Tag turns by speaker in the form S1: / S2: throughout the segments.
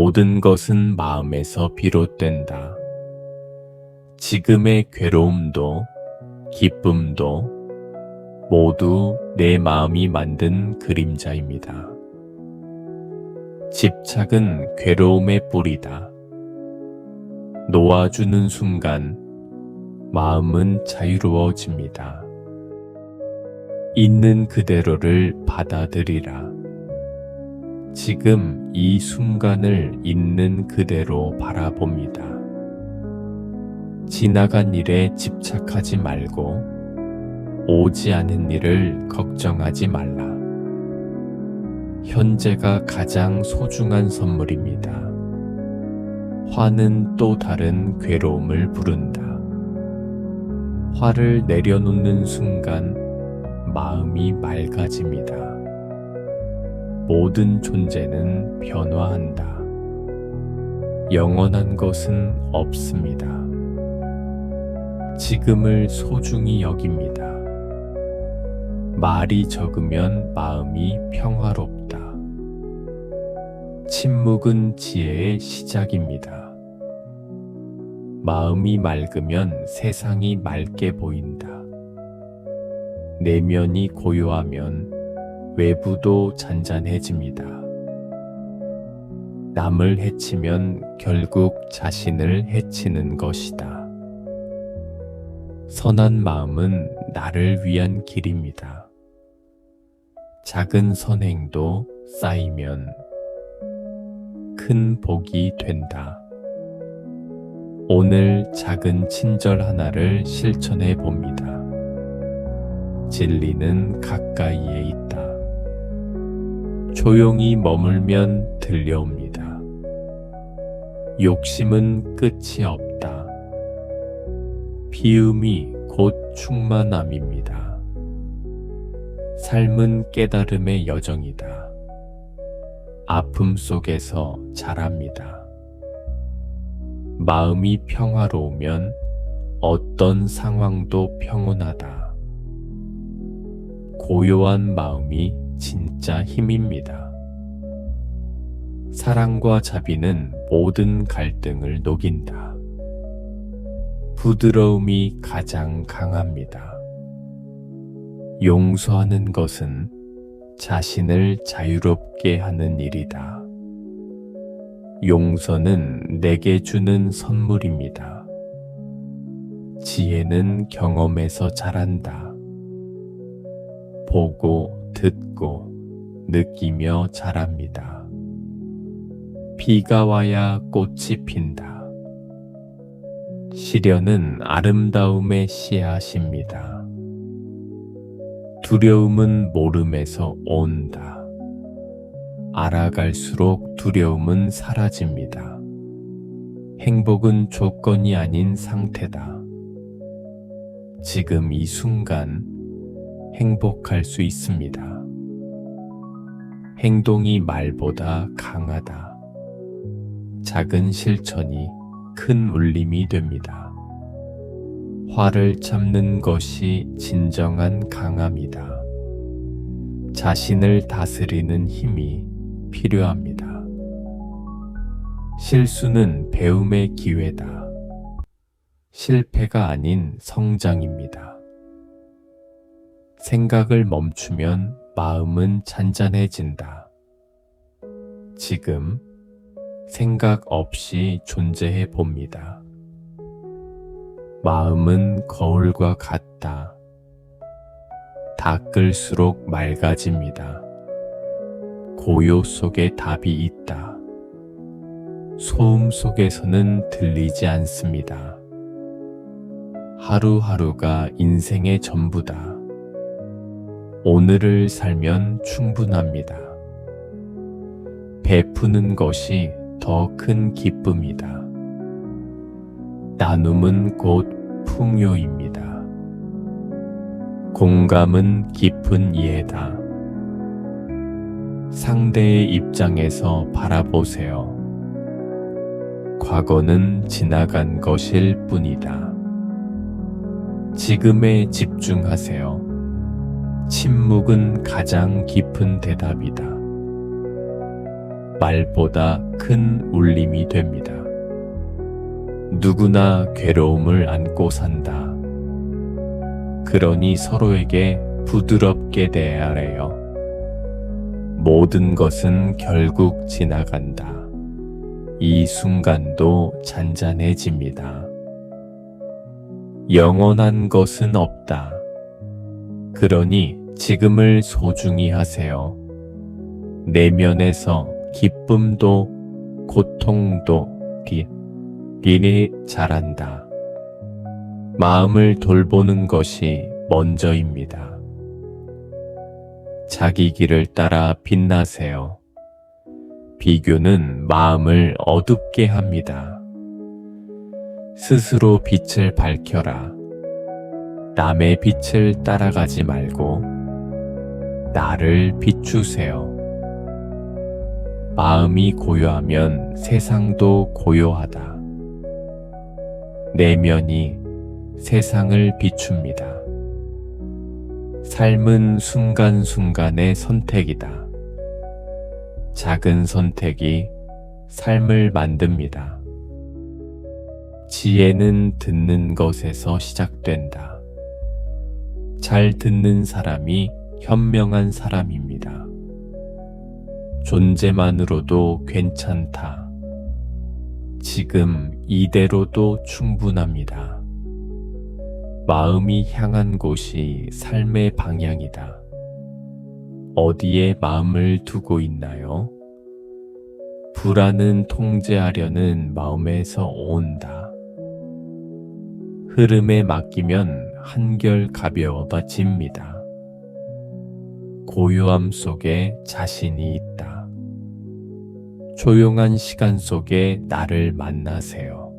S1: 모든 것은 마음에서 비롯된다. 지금의 괴로움도 기쁨도 모두 내 마음이 만든 그림자입니다. 집착은 괴로움의 뿌리다. 놓아주는 순간 마음은 자유로워집니다. 있는 그대로를 받아들이라. 지금 이 순간을 있는 그대로 바라봅니다. 지나간 일에 집착하지 말고 오지 않은 일을 걱정하지 말라. 현재가 가장 소중한 선물입니다. 화는 또 다른 괴로움을 부른다. 화를 내려놓는 순간 마음이 맑아집니다. 모든 존재는 변화한다. 영원한 것은 없습니다. 지금을 소중히 여깁니다. 말이 적으면 마음이 평화롭다. 침묵은 지혜의 시작입니다. 마음이 맑으면 세상이 맑게 보인다. 내면이 고요하면 외부도 잔잔해집니다. 남을 해치면 결국 자신을 해치는 것이다. 선한 마음은 나를 위한 길입니다. 작은 선행도 쌓이면 큰 복이 된다. 오늘 작은 친절 하나를 실천해 봅니다. 진리는 가까이에 있다. 조용히 머물면 들려옵니다. 욕심은 끝이 없다. 비움이 곧 충만함입니다. 삶은 깨달음의 여정이다. 아픔 속에서 자랍니다. 마음이 평화로우면 어떤 상황도 평온하다. 고요한 마음이 진짜 힘입니다. 사랑과 자비는 모든 갈등을 녹인다. 부드러움이 가장 강합니다. 용서하는 것은 자신을 자유롭게 하는 일이다. 용서는 내게 주는 선물입니다. 지혜는 경험에서 자란다. 보고 듣고 느끼며 자랍니다. 비가 와야 꽃이 핀다. 시련은 아름다움의 씨앗입니다. 두려움은 모름에서 온다. 알아갈수록 두려움은 사라집니다. 행복은 조건이 아닌 상태다. 지금 이 순간 행복할 수 있습니다. 행동이 말보다 강하다. 작은 실천이 큰 울림이 됩니다. 화를 참는 것이 진정한 강함이다. 자신을 다스리는 힘이 필요합니다. 실수는 배움의 기회다. 실패가 아닌 성장입니다. 생각을 멈추면 마음은 잔잔해진다. 지금 생각 없이 존재해 봅니다. 마음은 거울과 같다. 닦을수록 맑아집니다. 고요 속에 답이 있다. 소음 속에서는 들리지 않습니다. 하루하루가 인생의 전부다. 오늘을 살면 충분합니다. 베푸는 것이 더 큰 기쁨이다. 나눔은 곧 풍요입니다. 공감은 깊은 이해다. 상대의 입장에서 바라보세요. 과거는 지나간 것일 뿐이다. 지금에 집중하세요. 침묵은 가장 깊은 대답이다. 말보다 큰 울림이 됩니다. 누구나 괴로움을 안고 산다. 그러니 서로에게 부드럽게 대하래요. 모든 것은 결국 지나간다. 이 순간도 잔잔해집니다. 영원한 것은 없다. 그러니 지금을 소중히 하세요. 내면에서 기쁨도 고통도 비리 자란다. 마음을 돌보는 것이 먼저입니다. 자기 길을 따라 빛나세요. 비교는 마음을 어둡게 합니다. 스스로 빛을 밝혀라. 남의 빛을 따라가지 말고 나를 비추세요. 마음이 고요하면 세상도 고요하다. 내면이 세상을 비춥니다. 삶은 순간순간의 선택이다. 작은 선택이 삶을 만듭니다. 지혜는 듣는 것에서 시작된다. 잘 듣는 사람이 현명한 사람입니다. 존재만으로도 괜찮다. 지금 이대로도 충분합니다. 마음이 향한 곳이 삶의 방향이다. 어디에 마음을 두고 있나요? 불안은 통제하려는 마음에서 온다. 흐름에 맡기면 한결 가벼워집니다. 고요함 속에 자신이 있다. 조용한 시간 속에 나를 만나세요.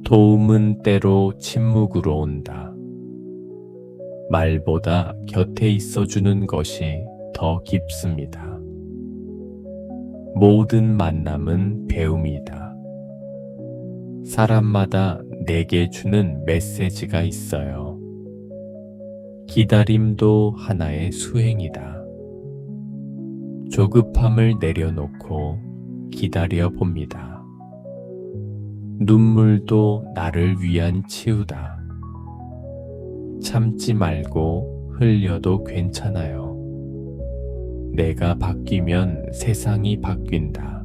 S1: 도움은 때로 침묵으로 온다. 말보다 곁에 있어주는 것이 더 깊습니다. 모든 만남은 배움이다. 사람마다 내게 주는 메시지가 있어요. 기다림도 하나의 수행이다. 조급함을 내려놓고 기다려 봅니다. 눈물도 나를 위한 치유다. 참지 말고 흘려도 괜찮아요. 내가 바뀌면 세상이 바뀐다.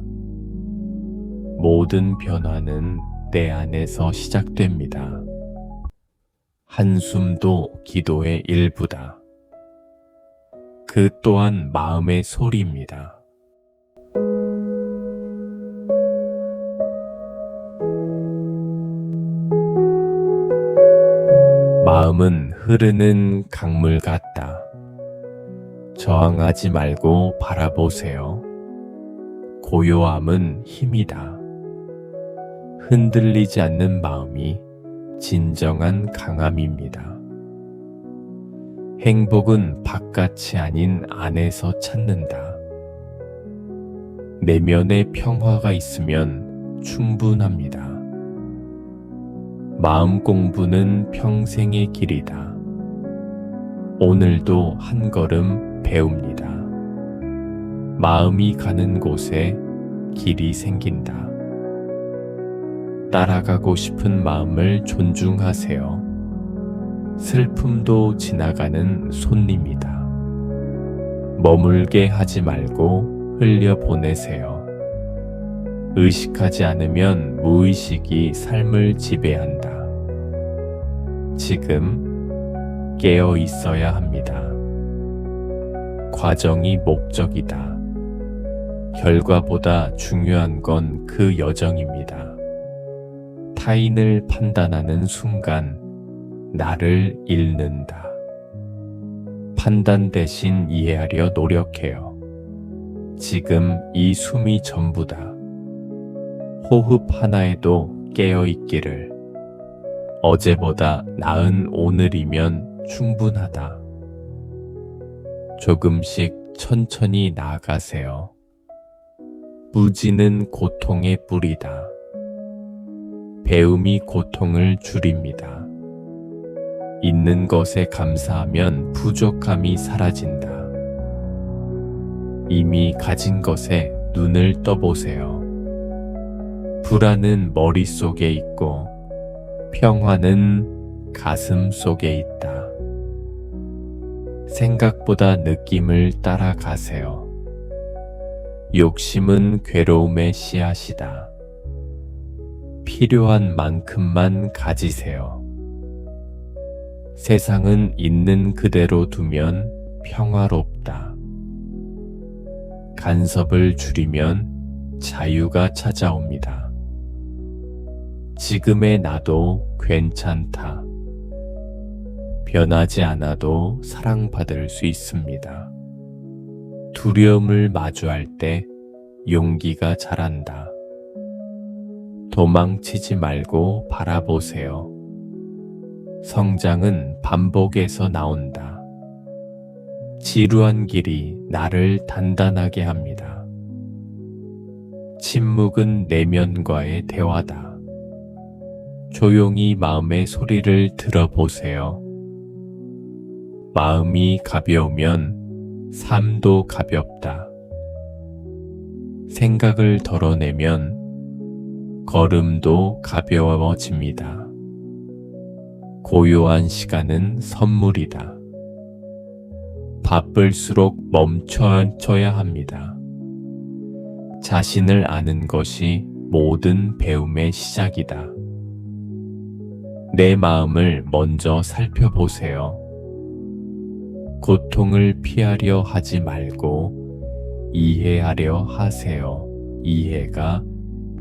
S1: 모든 변화는 내 안에서 시작됩니다. 한숨도 기도의 일부다. 그 또한 마음의 소리입니다. 마음은 흐르는 강물 같다. 저항하지 말고 바라보세요. 고요함은 힘이다. 흔들리지 않는 마음이 진정한 강함입니다. 행복은 바깥이 아닌 안에서 찾는다. 내면에 평화가 있으면 충분합니다. 마음 공부는 평생의 길이다. 오늘도 한 걸음 배웁니다. 마음이 가는 곳에 길이 생긴다. 따라가고 싶은 마음을 존중하세요. 슬픔도 지나가는 손님이다. 머물게 하지 말고 흘려보내세요. 의식하지 않으면 무의식이 삶을 지배한다. 지금 깨어 있어야 합니다. 과정이 목적이다. 결과보다 중요한 건 그 여정입니다. 타인을 판단하는 순간 나를 잃는다. 판단 대신 이해하려 노력해요. 지금 이 숨이 전부다. 호흡 하나에도 깨어있기를. 어제보다 나은 오늘이면 충분하다. 조금씩 천천히 나아가세요. 무지는 고통의 뿌리다. 배움이 고통을 줄입니다. 있는 것에 감사하면 부족함이 사라진다. 이미 가진 것에 눈을 떠보세요. 불안은 머릿속에 있고 평화는 가슴 속에 있다. 생각보다 느낌을 따라가세요. 욕심은 괴로움의 씨앗이다. 필요한 만큼만 가지세요. 세상은 있는 그대로 두면 평화롭다. 간섭을 줄이면 자유가 찾아옵니다. 지금의 나도 괜찮다. 변하지 않아도 사랑받을 수 있습니다. 두려움을 마주할 때 용기가 자란다. 도망치지 말고 바라보세요. 성장은 반복에서 나온다. 지루한 길이 나를 단단하게 합니다. 침묵은 내면과의 대화다. 조용히 마음의 소리를 들어보세요. 마음이 가벼우면 삶도 가볍다. 생각을 덜어내면 걸음도 가벼워집니다. 고요한 시간은 선물이다. 바쁠수록 멈춰야 합니다. 자신을 아는 것이 모든 배움의 시작이다. 내 마음을 먼저 살펴보세요. 고통을 피하려 하지 말고 이해하려 하세요. 이해가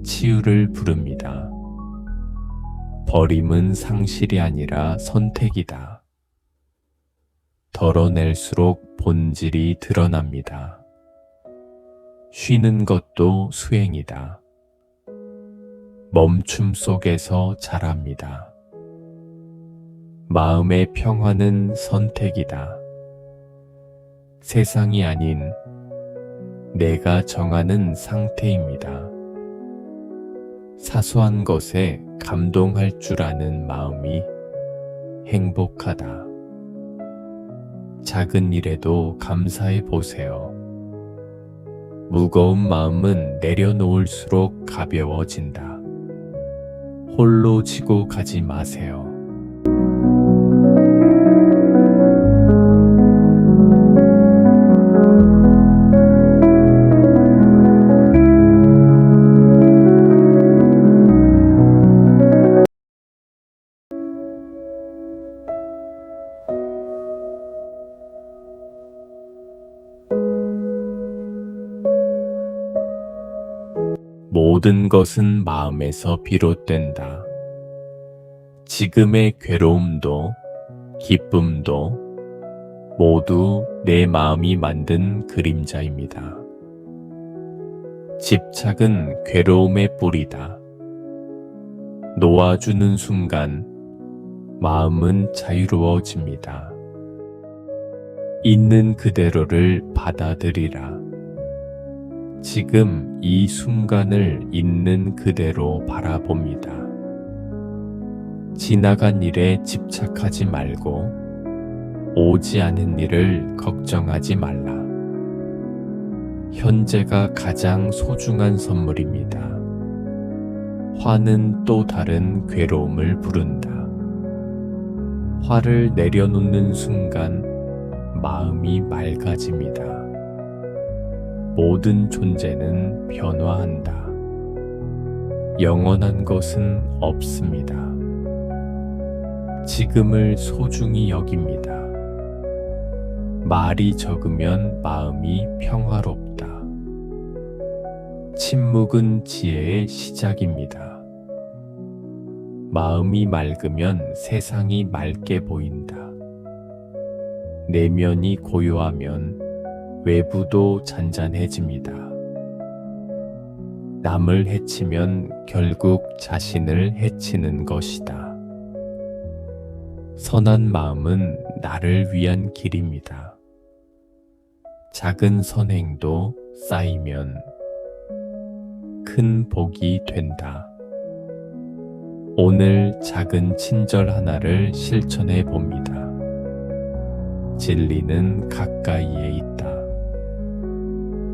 S1: 치유를 부릅니다. 버림은 상실이 아니라 선택이다. 덜어낼수록 본질이 드러납니다. 쉬는 것도 수행이다. 멈춤 속에서 자랍니다. 마음의 평화는 선택이다. 세상이 아닌 내가 정하는 상태입니다. 사소한 것에 감동할 줄 아는 마음이 행복하다. 작은 일에도 감사해 보세요. 무거운 마음은 내려놓을수록 가벼워진다. 홀로 지고 가지 마세요. 모든 것은 마음에서 비롯된다. 지금의 괴로움도 기쁨도 모두 내 마음이 만든 그림자입니다. 집착은 괴로움의 뿌리다. 놓아주는 순간 마음은 자유로워집니다. 있는 그대로를 받아들이라. 지금 이 순간을 있는 그대로 바라봅니다. 지나간 일에 집착하지 말고 오지 않은 일을 걱정하지 말라. 현재가 가장 소중한 선물입니다. 화는 또 다른 괴로움을 부른다. 화를 내려놓는 순간 마음이 맑아집니다. 모든 존재는 변화한다. 영원한 것은 없습니다. 지금을 소중히 여깁니다. 말이 적으면 마음이 평화롭다. 침묵은 지혜의 시작입니다. 마음이 맑으면 세상이 맑게 보인다. 내면이 고요하면 외부도 잔잔해집니다. 남을 해치면 결국 자신을 해치는 것이다. 선한 마음은 나를 위한 길입니다. 작은 선행도 쌓이면 큰 복이 된다. 오늘 작은 친절 하나를 실천해 봅니다. 진리는 가까이에 있다.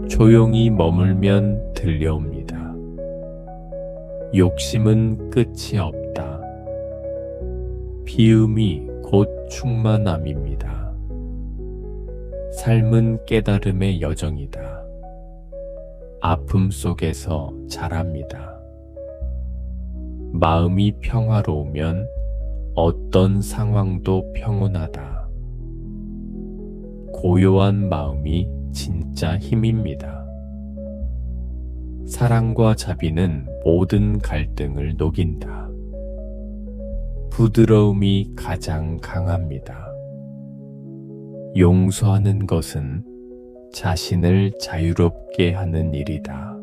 S1: 조용히 머물면 들려옵니다. 욕심은 끝이 없다. 비움이 곧 충만함입니다. 삶은 깨달음의 여정이다. 아픔 속에서 자랍니다. 마음이 평화로우면 어떤 상황도 평온하다. 고요한 마음이 진짜 힘입니다. 사랑과 자비는 모든 갈등을 녹인다. 부드러움이 가장 강합니다. 용서하는 것은 자신을 자유롭게 하는 일이다.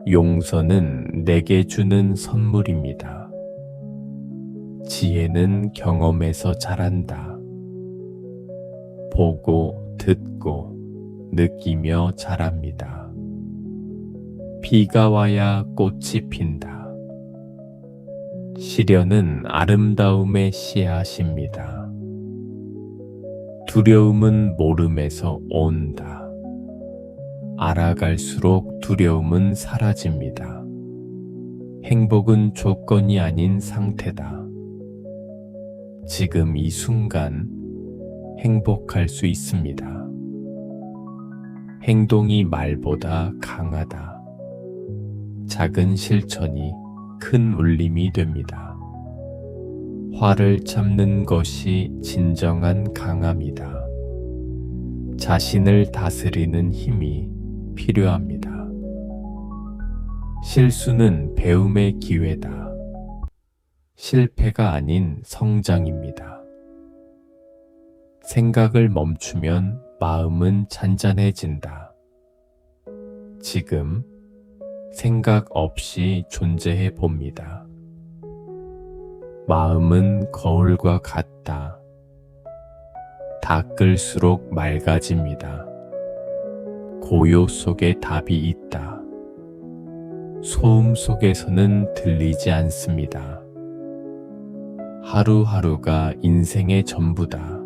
S1: 용서는 내게 주는 선물입니다. 지혜는 경험에서 자란다. 보고 듣고 느끼며 자랍니다. 비가 와야 꽃이 핀다. 시련은 아름다움의 씨앗입니다. 두려움은 모름에서 온다. 알아갈수록 두려움은 사라집니다. 행복은 조건이 아닌 상태다. 지금 이 순간 행복할 수 있습니다. 행동이 말보다 강하다. 작은 실천이 큰 울림이 됩니다. 화를 참는 것이 진정한 강함이다. 자신을 다스리는 힘이 필요합니다. 실수는 배움의 기회다. 실패가 아닌 성장입니다. 생각을 멈추면 마음은 잔잔해진다. 지금 생각 없이 존재해 봅니다. 마음은 거울과 같다. 닦을수록 맑아집니다. 고요 속에 답이 있다. 소음 속에서는 들리지 않습니다. 하루하루가 인생의 전부다.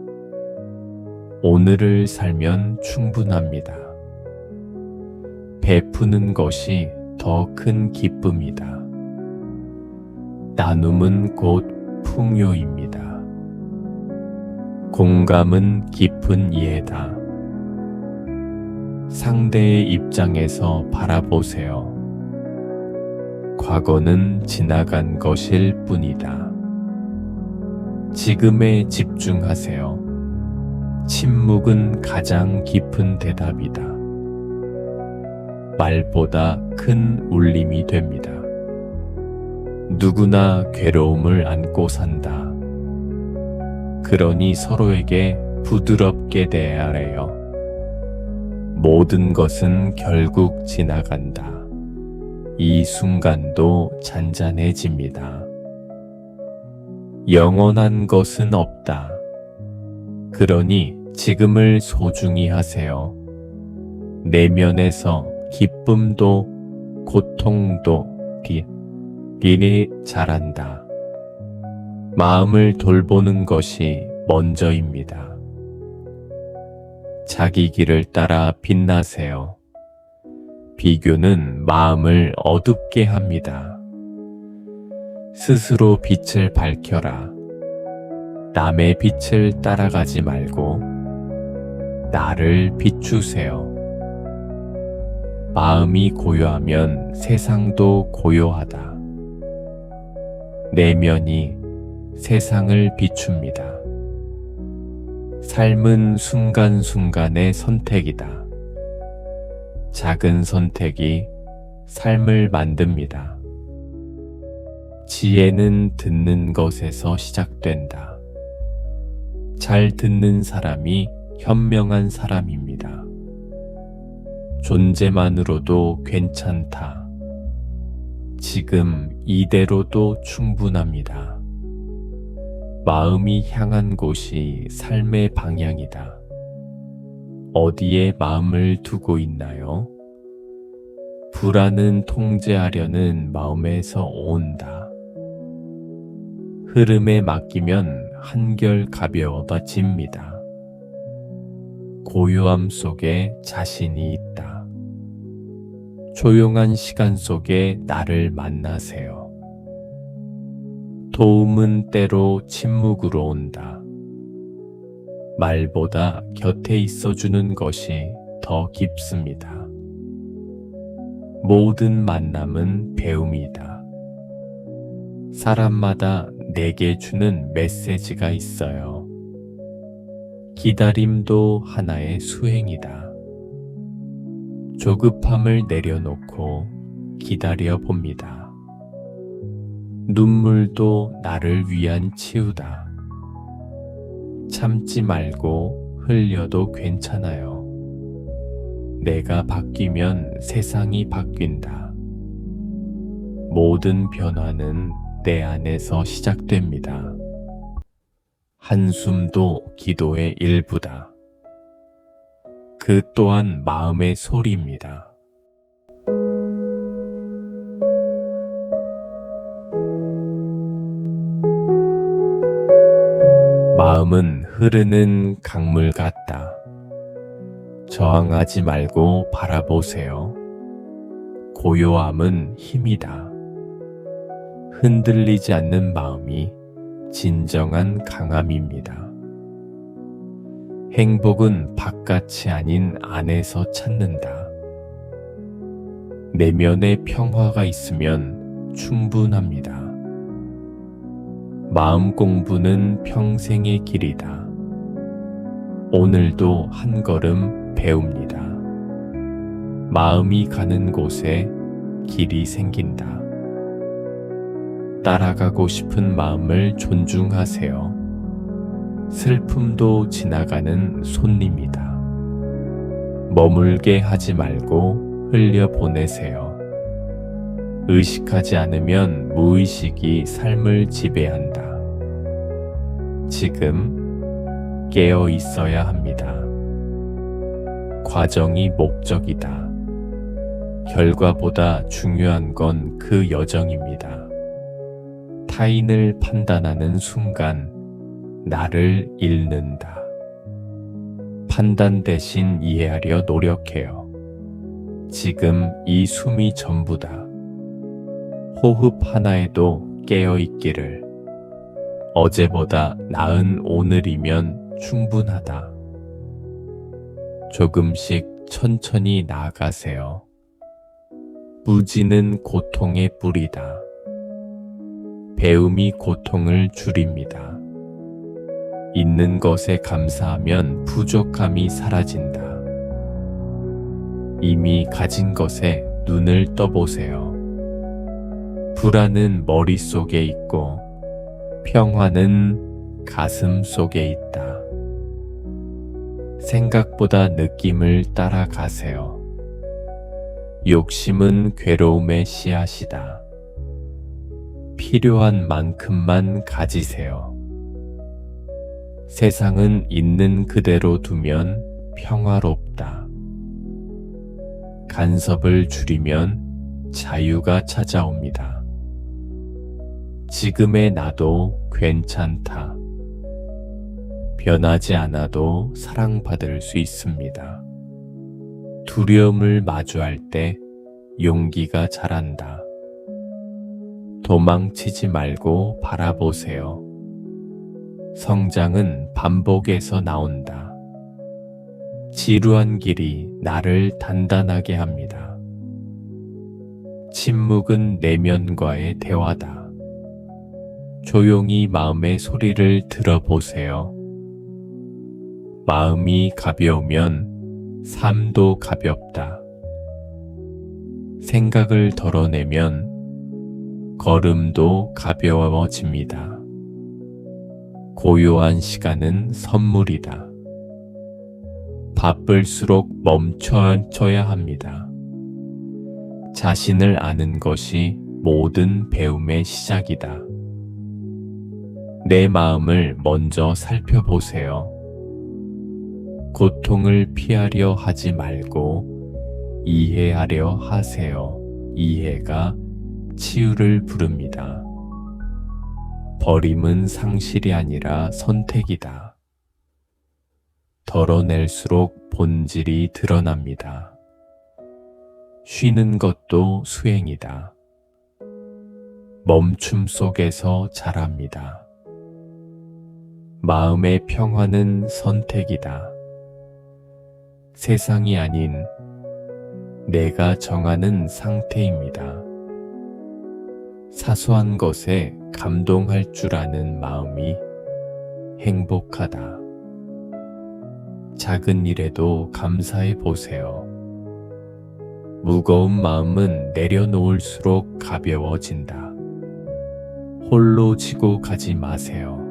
S1: 오늘을 살면 충분합니다. 베푸는 것이 더 큰 기쁨이다. 나눔은 곧 풍요입니다. 공감은 깊은 이해다. 상대의 입장에서 바라보세요. 과거는 지나간 것일 뿐이다. 지금에 집중하세요. 침묵은 가장 깊은 대답이다. 말보다 큰 울림이 됩니다. 누구나 괴로움을 안고 산다. 그러니 서로에게 부드럽게 대해야 해요. 모든 것은 결국 지나간다. 이 순간도 잔잔해집니다. 영원한 것은 없다. 그러니 지금을 소중히 하세요. 내면에서 기쁨도 고통도 길이 자란다. 마음을 돌보는 것이 먼저입니다. 자기 길을 따라 빛나세요. 비교는 마음을 어둡게 합니다. 스스로 빛을 밝혀라. 남의 빛을 따라가지 말고 나를 비추세요. 마음이 고요하면 세상도 고요하다. 내면이 세상을 비춥니다. 삶은 순간순간의 선택이다. 작은 선택이 삶을 만듭니다. 지혜는 듣는 것에서 시작된다. 잘 듣는 사람이 현명한 사람입니다. 존재만으로도 괜찮다. 지금 이대로도 충분합니다. 마음이 향한 곳이 삶의 방향이다. 어디에 마음을 두고 있나요? 불안은 통제하려는 마음에서 온다. 흐름에 맡기면 한결 가벼워집니다. 고요함 속에 자신이 있다. 조용한 시간 속에 나를 만나세요. 도움은 때로 침묵으로 온다. 말보다 곁에 있어주는 것이 더 깊습니다. 모든 만남은 배움이다. 사람마다 내게 주는 메시지가 있어요. 기다림도 하나의 수행이다. 조급함을 내려놓고 기다려 봅니다. 눈물도 나를 위한 치유다. 참지 말고 흘려도 괜찮아요. 내가 바뀌면 세상이 바뀐다. 모든 변화는 내 안에서 시작됩니다. 한숨도 기도의 일부다. 그 또한 마음의 소리입니다. 마음은 흐르는 강물 같다. 저항하지 말고 바라보세요. 고요함은 힘이다. 흔들리지 않는 마음이 진정한 강함입니다. 행복은 바깥이 아닌 안에서 찾는다. 내면에 평화가 있으면 충분합니다. 마음 공부는 평생의 길이다. 오늘도 한 걸음 배웁니다. 마음이 가는 곳에 길이 생긴다. 따라가고 싶은 마음을 존중하세요. 슬픔도 지나가는 손님이다. 머물게 하지 말고 흘려보내세요. 의식하지 않으면 무의식이 삶을 지배한다. 지금 깨어 있어야 합니다. 과정이 목적이다. 결과보다 중요한 건 그 여정입니다. 타인을 판단하는 순간 나를 잃는다. 판단 대신 이해하려 노력해요. 지금 이 숨이 전부다. 호흡 하나에도 깨어 있기를. 어제보다 나은 오늘이면 충분하다. 조금씩 천천히 나아가세요. 무지는 고통의 뿌리다. 배움이 고통을 줄입니다. 있는 것에 감사하면 부족함이 사라진다. 이미 가진 것에 눈을 떠보세요. 불안은 머릿속에 있고 평화는 가슴 속에 있다. 생각보다 느낌을 따라가세요. 욕심은 괴로움의 씨앗이다. 필요한 만큼만 가지세요. 세상은 있는 그대로 두면 평화롭다. 간섭을 줄이면 자유가 찾아옵니다. 지금의 나도 괜찮다. 변하지 않아도 사랑받을 수 있습니다. 두려움을 마주할 때 용기가 자란다. 도망치지 말고 바라보세요. 성장은 반복에서 나온다. 지루한 길이 나를 단단하게 합니다. 침묵은 내면과의 대화다. 조용히 마음의 소리를 들어보세요. 마음이 가벼우면 삶도 가볍다. 생각을 덜어내면 걸음도 가벼워집니다. 고요한 시간은 선물이다. 바쁠수록 멈춰야 합니다. 자신을 아는 것이 모든 배움의 시작이다. 내 마음을 먼저 살펴보세요. 고통을 피하려 하지 말고 이해하려 하세요. 이해가 치유를 부릅니다. 버림은 상실이 아니라 선택이다. 덜어낼수록 본질이 드러납니다. 쉬는 것도 수행이다. 멈춤 속에서 자랍니다. 마음의 평화는 선택이다. 세상이 아닌 내가 정하는 상태입니다. 사소한 것에 감동할 줄 아는 마음이 행복하다. 작은 일에도 감사해 보세요. 무거운 마음은 내려놓을수록 가벼워진다. 홀로 지고 가지 마세요.